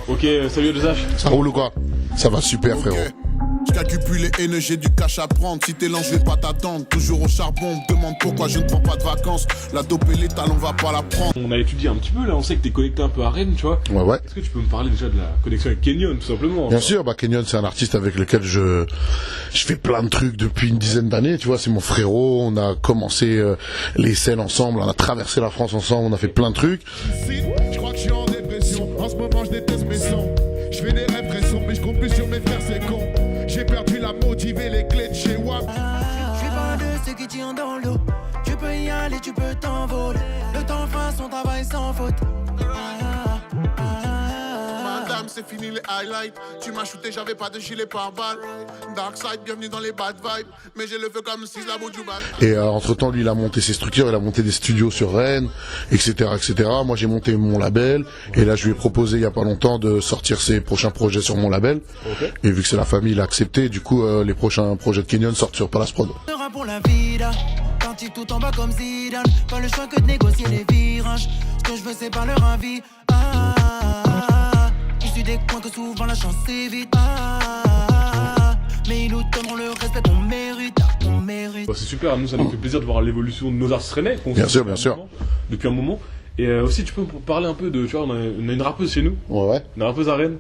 Ok, salut Joseph. Ça roule ou quoi? Ça va super, frérot. Je calcule plus les haines, j'ai du cash à prendre. Si t'es lent, je vais pas t'attendre. Toujours au charbon, on me demande pourquoi je ne prends pas de vacances. La dope et l'étal, on va pas la prendre. On a étudié un petit peu là, on sait que t'es connecté un peu à Rennes, tu vois. Ouais. Est-ce que tu peux me parler déjà de la connexion avec Kenyon, tout simplement? Bien sûr, Kenyon, c'est un artiste avec lequel je fais plein de trucs depuis une dizaine d'années, tu vois, c'est mon frérot, on a commencé les scènes ensemble, on a traversé la France ensemble, on a fait plein de trucs. Je crois que je suis en dépression, en ce moment je déteste mes sons. Je fais des répressions, mais je compte plus sur mes frères, c'est con. J'ai perdu la motivée, les clés de chez WAP. Je suis pas de ceux qui tirent dans l'eau. Tu peux y aller, tu peux t'envoler. Le temps fera son travail sans faute. Madame, c'est fini les highlights. Tu m'as shooté, j'avais pas de gilet pare-balles. Darkside, bienvenue dans les bad vibes. Mais j'ai le feu comme si la boue du bal. Et entre-temps, lui, il a monté ses structures, il a monté des studios sur Rennes, etc., etc. Moi, j'ai monté mon label, et là, je lui ai proposé, il y a pas longtemps, de sortir ses prochains projets sur mon label. Okay. Et vu que c'est la famille, il a accepté. Du coup, les prochains projets de Kenyon sortent sur Palace Prod. Pour la vida, parti tout en bas comme Zidane. Pas le choix que de négocier les virages. Ce que je veux, c'est pas leur avis. Issu des coins que souvent la chance évite. Mais ils nous donneront le respect qu'on mérite. Bah, c'est super, nous ça nous fait plaisir de voir l'évolution de nos artistes rennais. Bien sûr. Depuis un moment. Et aussi, tu peux parler un peu de, tu vois, on a une rappeuse chez nous. Ouais. Une rappeuse à Rennes.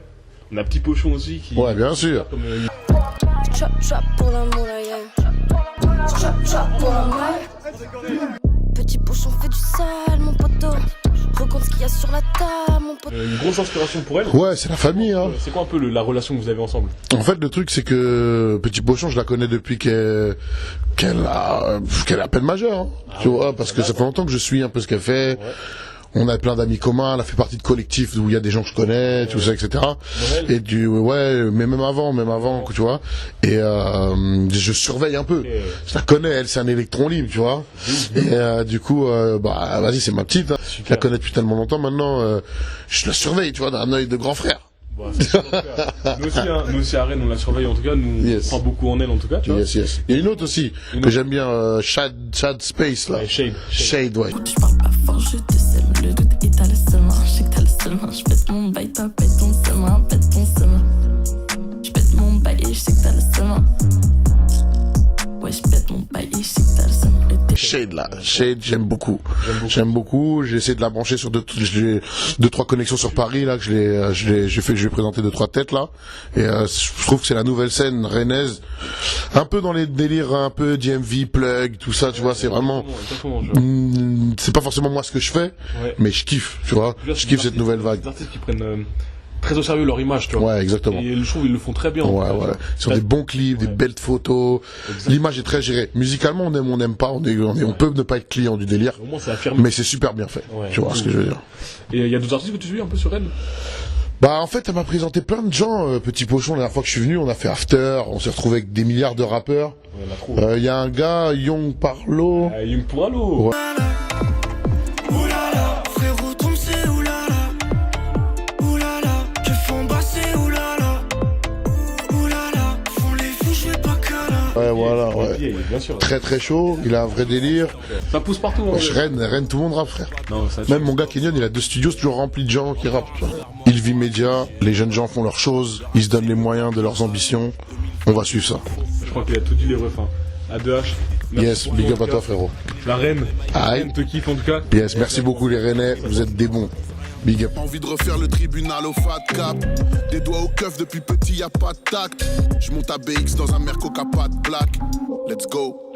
On a Petit Pochon aussi qui... Ouais, bien sûr. Comme, Chop pour l'amour, la yenne. Chop pour l'amour. Petit pochon fait du sale, mon poteau. Recompte ce qu'il y a sur la table, mon poteau. une grosse inspiration pour elle. Ouais, c'est la famille, hein. C'est quoi un peu la relation que vous avez ensemble? En fait, le truc, c'est que Petit Pochon, je la connais depuis qu'elle est à peine majeure, hein, tu vois, parce que ça fait longtemps que je suis un peu ce qu'elle fait. Ouais. On a plein d'amis communs, elle a fait partie de collectifs où il y a des gens que je connais, tout ça, etc. Et mais même avant, tu vois. Et je surveille un peu. Je la connais, elle, c'est un électron libre, tu vois. Et du coup, vas-y, c'est ma petite. Hein. Je la connais depuis tellement longtemps maintenant. Je la surveille, tu vois, d'un œil de grand frère. Bon, nous aussi à Rennes on la surveille en tout cas, nous on prend beaucoup en elle en tout cas. Tu vois. Yes. Il y a une autre aussi que j'aime bien, Shad Space là. Ouais, Shade, ouais. Je parle pas fort, je te sème, le doute est à la semaine. Je sais que t'as le seum, je pète mon bail, toi pète ton seum, pète ton seum. Je pète mon bail et je sais que t'as le seum. Ouais, je pète mon bail et je sais que t'as le seum. Shade là, Shade j'aime beaucoup. J'ai essayé de la brancher sur deux trois connexions sur Paris là que je vais présenter 2-3 têtes là. Et je trouve que c'est la nouvelle scène rennaise, un peu dans les délires un peu DMV plug tout ça, tu vois, c'est vraiment c'est pas forcément moi ce que je fais, mais je kiffe, tu vois. Je kiffe cette nouvelle vague. Des artistes qui prennent très au sérieux leur image, tu vois. Ouais, exactement. Et je trouve ils le font très bien. Ouais. Sur des bons clips, des belles photos. L'image est très gérée. Musicalement, on aime, on n'aime pas. On peut ne pas être client du délire. Au moins, c'est affirmé. Mais c'est super bien fait. Ouais, tu vois ce que je veux dire. Et il y a d'autres artistes que tu suis un peu sur Rennes? Bah en fait elle m'a présenté plein de gens, Petit Pochon, la dernière fois que je suis venu, on a fait After, on s'est retrouvé avec des milliards de rappeurs. Il y a un gars, Young Parlo. Young Parlo. Ouais. Ouais, voilà, ouais. Bien sûr. Très très chaud, il a un vrai délire. Ça pousse partout. Rennes, tout le monde rappe, frère. Non, ça, même mon gars Kenyon, il a 2 studios, c'est toujours rempli de gens qui rappent. Il vit média, les jeunes gens font leurs choses, ils se donnent les moyens de leurs ambitions. On va suivre ça. Je crois qu'il a tout dit les refs. À 2H. Yes, big up à toi, frérot. La Rennes. Rennes te kiffe en tout cas. Yes, merci beaucoup les Rennais, vous êtes des bons. Big up. Envie de refaire le tribunal au fat cap. Des doigts au keuf depuis petit, y a pas de tact. Je monte à BX dans un Merco qui a pas de plaque. Let's go.